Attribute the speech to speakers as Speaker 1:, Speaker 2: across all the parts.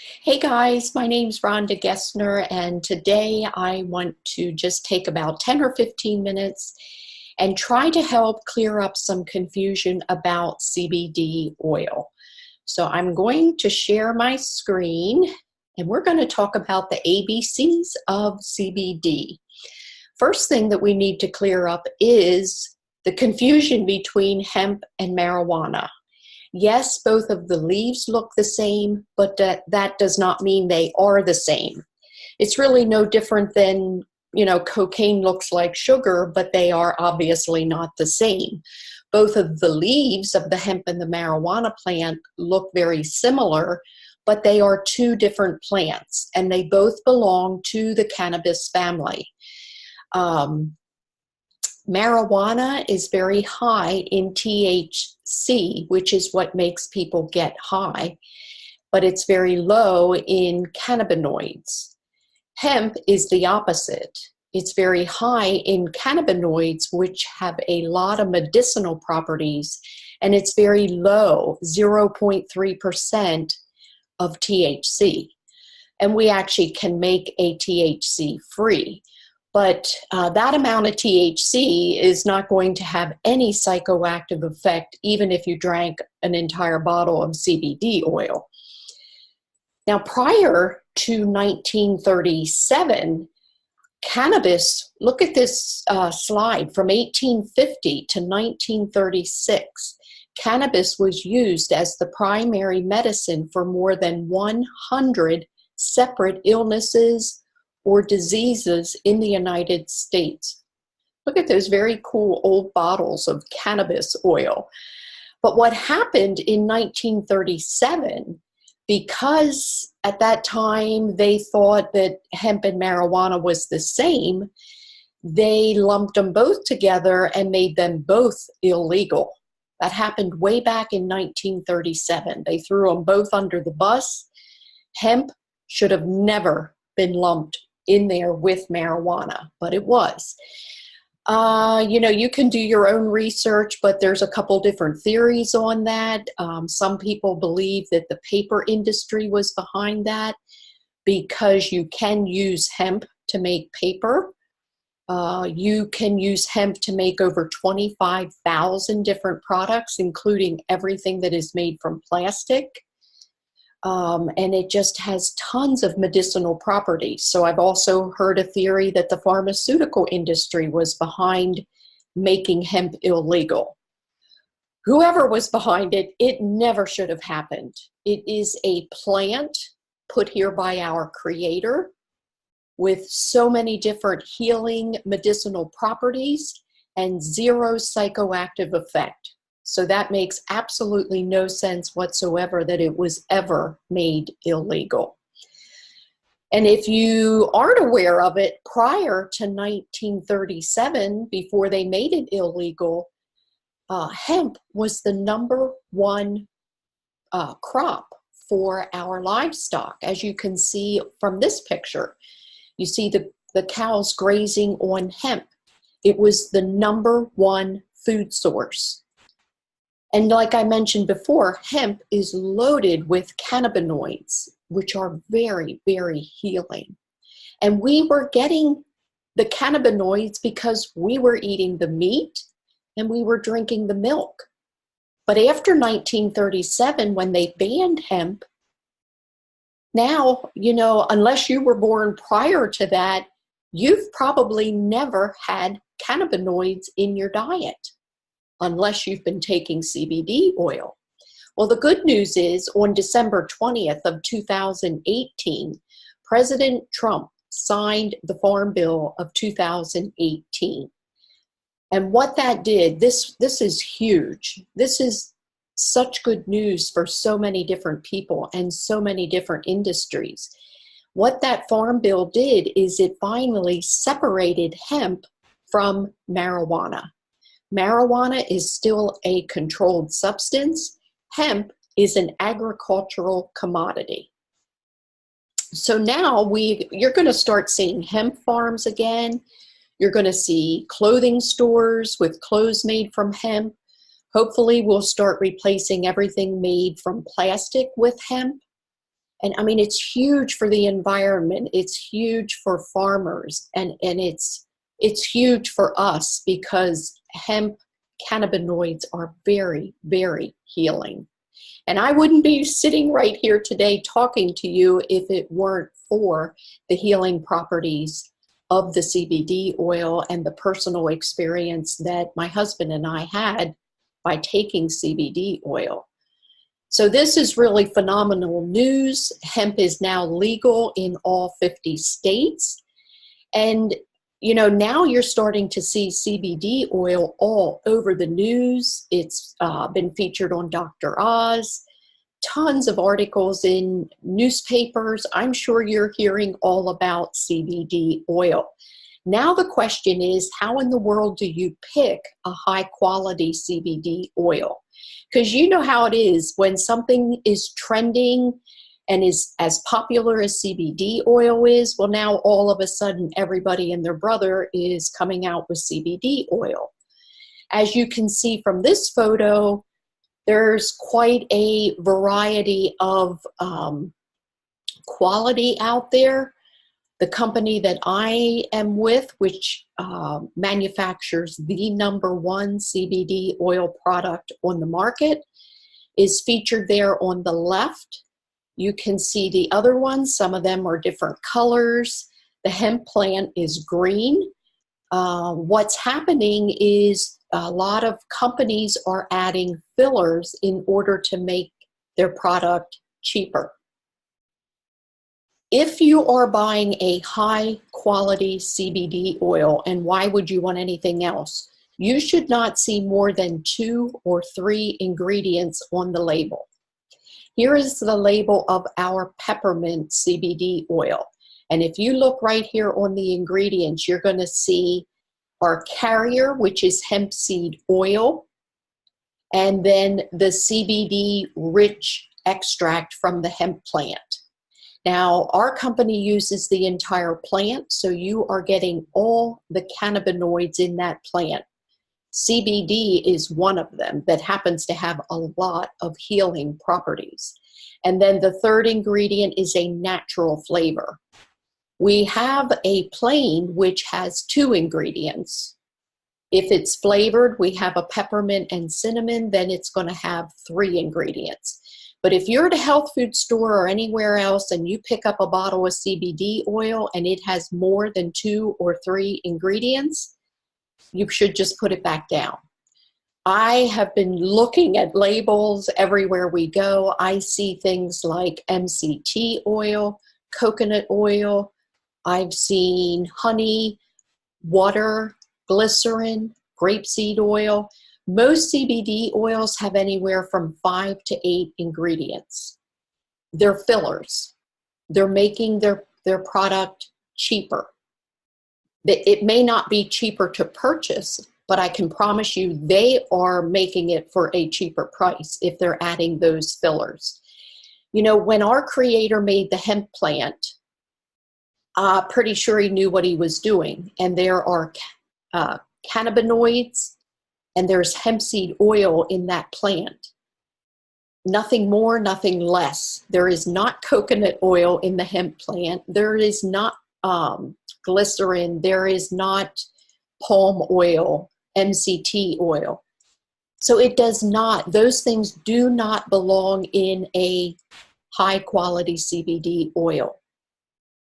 Speaker 1: Hey guys, my name's Rhonda Gessner, and today I want to just take about 10 or 15 minutes and try to help clear up some confusion about CBD oil. So I'm going to share my screen and we're going to talk about the ABCs of CBD. First thing that we need to clear up is the confusion between hemp and marijuana. Yes, both of the leaves look the same, but that does not mean they are the same. It's really no different than, cocaine looks like sugar, but they are obviously not the same. Both of the leaves of the hemp and the marijuana plant look very similar, but they are two different plants, and they both belong to the cannabis family. Marijuana is very high in THC, which is what makes people get high, but it's very low in cannabinoids. Hemp is the opposite. It's very high in cannabinoids, which have a lot of medicinal properties, and it's very low, 0.3% of THC. And we actually can make a THC free. But that amount of THC is not going to have any psychoactive effect, even if you drank an entire bottle of CBD oil. Now, prior to 1937, cannabis, look at this slide, from 1850 to 1936, cannabis was used as the primary medicine for more than 100 separate illnesses or diseases in the United States. Look at those very cool old bottles of cannabis oil. But what happened in 1937, because at that time they thought that hemp and marijuana was the same, they lumped them both together and made them both illegal. That happened way back in 1937. They threw them both under the bus. Hemp should have never been lumped in there with marijuana, but it was. You can do your own research, but there's a couple different theories on that. Some people believe that the paper industry was behind that because you can use hemp to make paper. You can use hemp to make over 25,000 different products, including everything that is made from plastic. And it just has tons of medicinal properties. So I've also heard a theory that the pharmaceutical industry was behind making hemp illegal. Whoever was behind it, it never should have happened. It is a plant put here by our Creator with so many different healing medicinal properties and zero psychoactive effect. So that makes absolutely no sense whatsoever that it was ever made illegal. And if you aren't aware of it, prior to 1937, before they made it illegal, hemp was the number one crop for our livestock. As you can see from this picture, you see the cows grazing on hemp. It was the number one food source. And like I mentioned before, hemp is loaded with cannabinoids, which are very, very healing. And we were getting the cannabinoids because we were eating the meat and we were drinking the milk. But after 1937, when they banned hemp, now, unless you were born prior to that, you've probably never had cannabinoids in your diet, unless you've been taking CBD oil. Well, the good news is on December 20th of 2018, President Trump signed the Farm Bill of 2018. And what that did, this is huge. This is such good news for so many different people and so many different industries. What that Farm Bill did is it finally separated hemp from marijuana. Marijuana is still a controlled substance. Hemp is an agricultural commodity. So now you're going to start seeing hemp farms again. You're going to see clothing stores with clothes made from hemp. Hopefully we'll start replacing everything made from plastic with hemp. And I mean, it's huge for the environment. It's huge for farmers, and it's huge for us because hemp cannabinoids are very, very healing. And I wouldn't be sitting right here today talking to you if it weren't for the healing properties of the CBD oil and the personal experience that my husband and I had by taking CBD oil. So this is really phenomenal news. Hemp is now legal in all 50 states. And you know, now you're starting to see CBD oil all over the news. It's been featured on Dr. Oz, tons of articles in newspapers. I'm sure you're hearing all about CBD oil. Now the question is, how in the world do you pick a high quality CBD oil? Because you know how it is when something is trending and is as popular as CBD oil is, well, now all of a sudden everybody and their brother is coming out with CBD oil. As you can see from this photo, there's quite a variety of quality out there. The company that I am with, which manufactures the #1 CBD oil product on the market, is featured there on the left. You can see the other ones. Some of them are different colors. The hemp plant is green. What's happening is a lot of companies are adding fillers in order to make their product cheaper. If you are buying a high quality CBD oil, and why would you want anything else? You should not see more than 2 or 3 ingredients on the label. Here is the label of our peppermint CBD oil. And if you look right here on the ingredients, you're going to see our carrier, which is hemp seed oil, and then the CBD rich extract from the hemp plant. Now, our company uses the entire plant, so you are getting all the cannabinoids in that plant. CBD is one of them that happens to have a lot of healing properties. And then the third ingredient is a natural flavor. We have a plain which has 2 ingredients. If it's flavored, we have a peppermint and cinnamon, then it's going to have 3 ingredients. But if you're at a health food store or anywhere else and you pick up a bottle of CBD oil and it has more than 2 or 3 ingredients, you should just put it back down. I have been looking at labels everywhere we go. I see things like MCT oil, coconut oil. I've seen honey, water, glycerin, grapeseed oil. Most CBD oils have anywhere from 5 to 8 ingredients. They're fillers. They're making their product cheaper. It may not be cheaper to purchase, but I can promise you they are making it for a cheaper price if they're adding those fillers. You know, when our creator made the hemp plant, pretty sure he knew what he was doing. And there are cannabinoids and there's hemp seed oil in that plant. Nothing more, nothing less. There is not coconut oil in the hemp plant. There is not glycerin. There is not palm oil, MCT oil. So it does not, those things do not belong in a high quality CBD oil.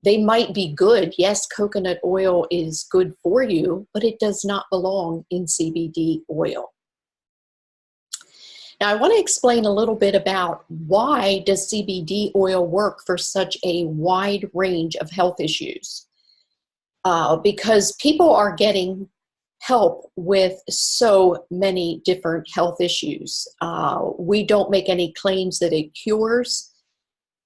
Speaker 1: They might be good. Yes, coconut oil is good for you, but it does not belong in CBD oil. Now, I want to explain a little bit about why does CBD oil work for such a wide range of health issues. Because people are getting help with so many different health issues. We don't make any claims that it cures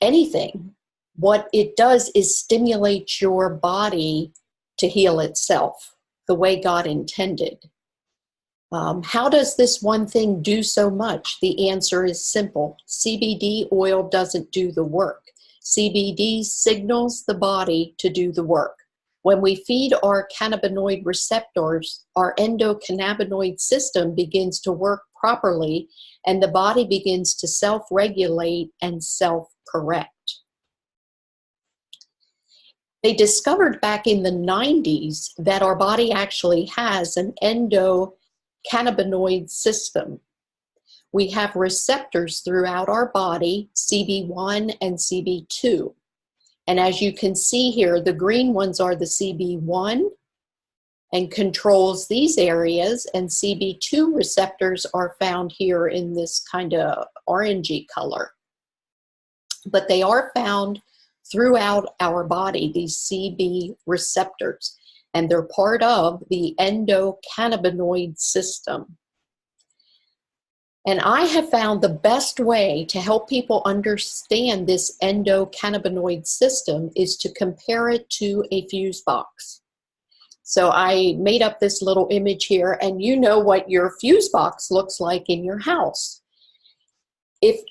Speaker 1: anything. What it does is stimulate your body to heal itself the way God intended. How does this one thing do so much? The answer is simple. CBD oil doesn't do the work. CBD signals the body to do the work. When we feed our cannabinoid receptors, our endocannabinoid system begins to work properly and the body begins to self-regulate and self-correct. They discovered back in the 90s that our body actually has an endocannabinoid system. We have receptors throughout our body, CB1 and CB2. And as you can see here, the green ones are the CB1 and controls these areas, and CB2 receptors are found here in this kind of orangey color. But they are found throughout our body, these CB receptors, and they're part of the endocannabinoid system. And I have found the best way to help people understand this endocannabinoid system is to compare it to a fuse box. So I made up this little image here, and you know what your fuse box looks like in your house.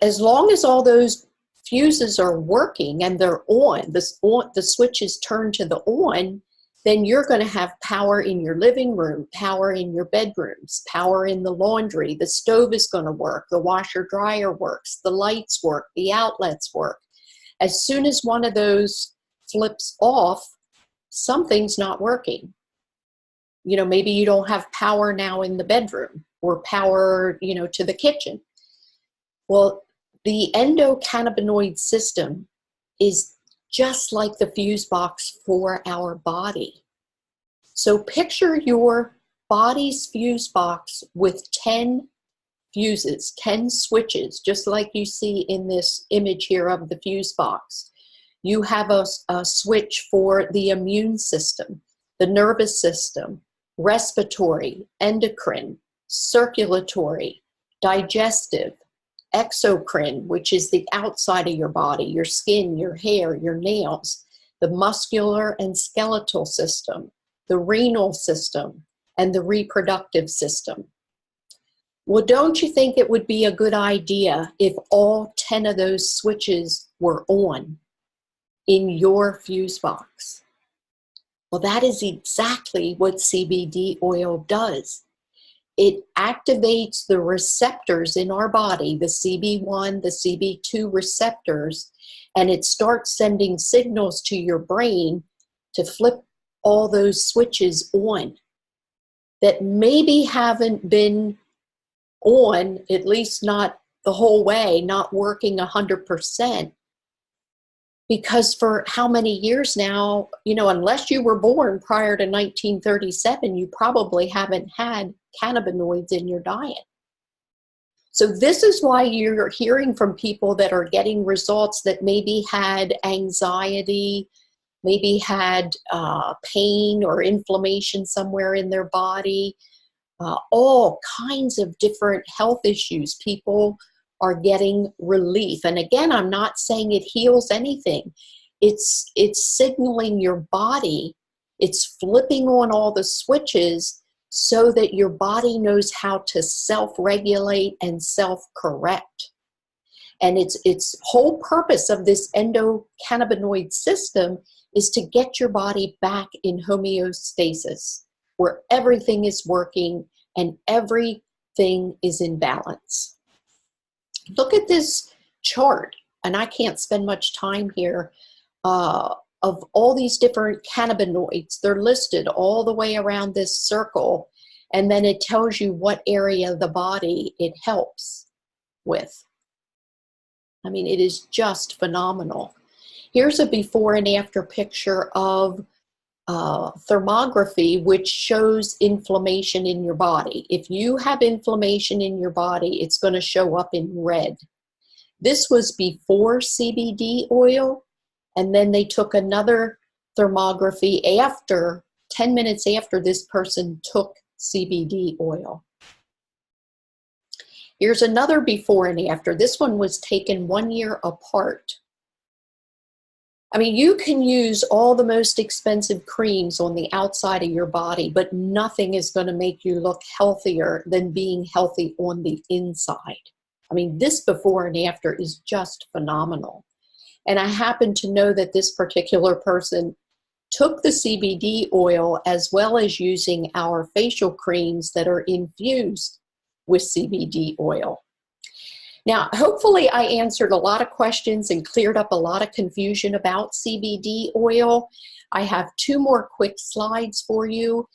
Speaker 1: As long as all those fuses are working and they're on, the switch is turned to the on, then you're going to have power in your living room, power in your bedrooms, power in the laundry, the stove is going to work, the washer dryer works, the lights work, the outlets work. As soon as one of those flips off, something's not working. You know, maybe you don't have power now in the bedroom or power, you know, to the kitchen. Well, the endocannabinoid system is just like the fuse box for our body. So picture your body's fuse box with 10 fuses, 10 switches, just like you see in this image here of the fuse box. You have a switch for the immune system, the nervous system, respiratory, endocrine, circulatory, digestive, exocrine, which is the outside of your body, your skin, your hair, your nails, the muscular and skeletal system, the renal system, and the reproductive system. Well, don't you think it would be a good idea if all 10 of those switches were on in your fuse box? Well, that is exactly what CBD oil does. It activates the receptors in our body, the CB1, the CB2 receptors, and it starts sending signals to your brain to flip all those switches on that maybe haven't been on, at least not the whole way, not working 100%. Because for how many years now, you know, unless you were born prior to 1937, you probably haven't had cannabinoids in your diet. So this is why you're hearing from people that are getting results that maybe had anxiety, maybe had pain or inflammation somewhere in their body, all kinds of different health issues. People are getting relief. And again, I'm not saying it heals anything. It's signaling your body, it's flipping on all the switches so that your body knows how to self-regulate and self-correct. And its whole purpose of this endocannabinoid system is to get your body back in homeostasis, where everything is working and everything is in balance. Look at this chart, and I can't spend much time here, of all these different cannabinoids. They're listed all the way around this circle, and then it tells you what area of the body it helps with. I mean, it is just phenomenal. Here's a before and after picture of thermography, which shows inflammation in your body. If you have inflammation in your body, it's going to show up in red. This was before CBD oil, and then they took another thermography after, 10 minutes after this person took CBD oil. Here's another before and after. This one was taken 1 year apart. I mean, you can use all the most expensive creams on the outside of your body, but nothing is going to make you look healthier than being healthy on the inside. I mean, this before and after is just phenomenal. And I happen to know that this particular person took the CBD oil as well as using our facial creams that are infused with CBD oil. Now, hopefully I answered a lot of questions and cleared up a lot of confusion about CBD oil. I have 2 more quick slides for you.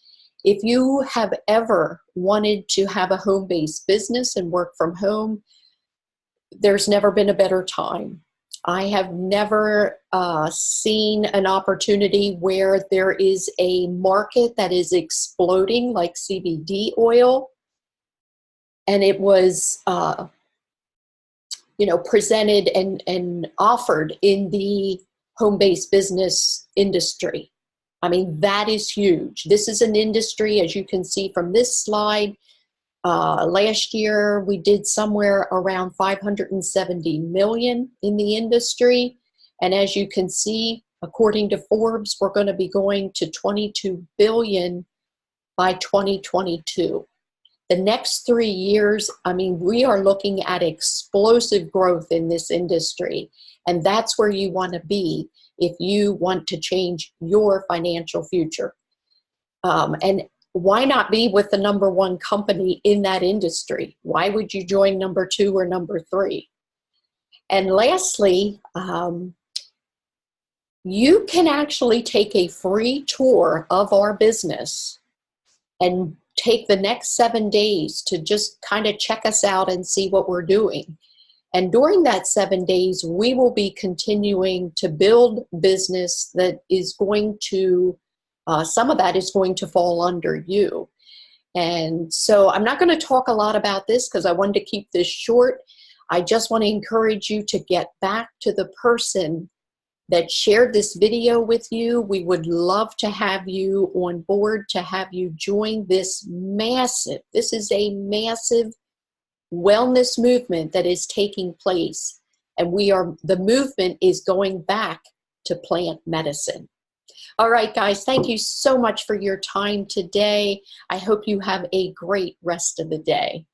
Speaker 1: If you have ever wanted to have a home-based business and work from home, there's never been a better time. I have never seen an opportunity where there is a market that is exploding like CBD oil. And it was presented and offered in the home-based business industry. I mean, that is huge. This is an industry, as you can see from this slide. Last year, we did somewhere around 570 million in the industry. And as you can see, according to Forbes, we're going to be going to 22 billion by 2022. The next 3 years, I mean, we are looking at explosive growth in this industry. And that's where you want to be if you want to change your financial future. And why not be with the #1 company in that industry? Why would you join number 2 or number 3? And lastly, you can actually take a free tour of our business and take the next 7 days to just kind of check us out and see what we're doing. And during that 7 days, we will be continuing to build business that is going to, some of that is going to fall under you. And so I'm not going to talk a lot about this because I wanted to keep this short. I just want to encourage you to get back to the person that shared this video with you. We would love to have you on board, to have you join this is a massive wellness movement that is taking place. And the movement is going back to plant medicine. All right, guys, thank you so much for your time today. I hope you have a great rest of the day.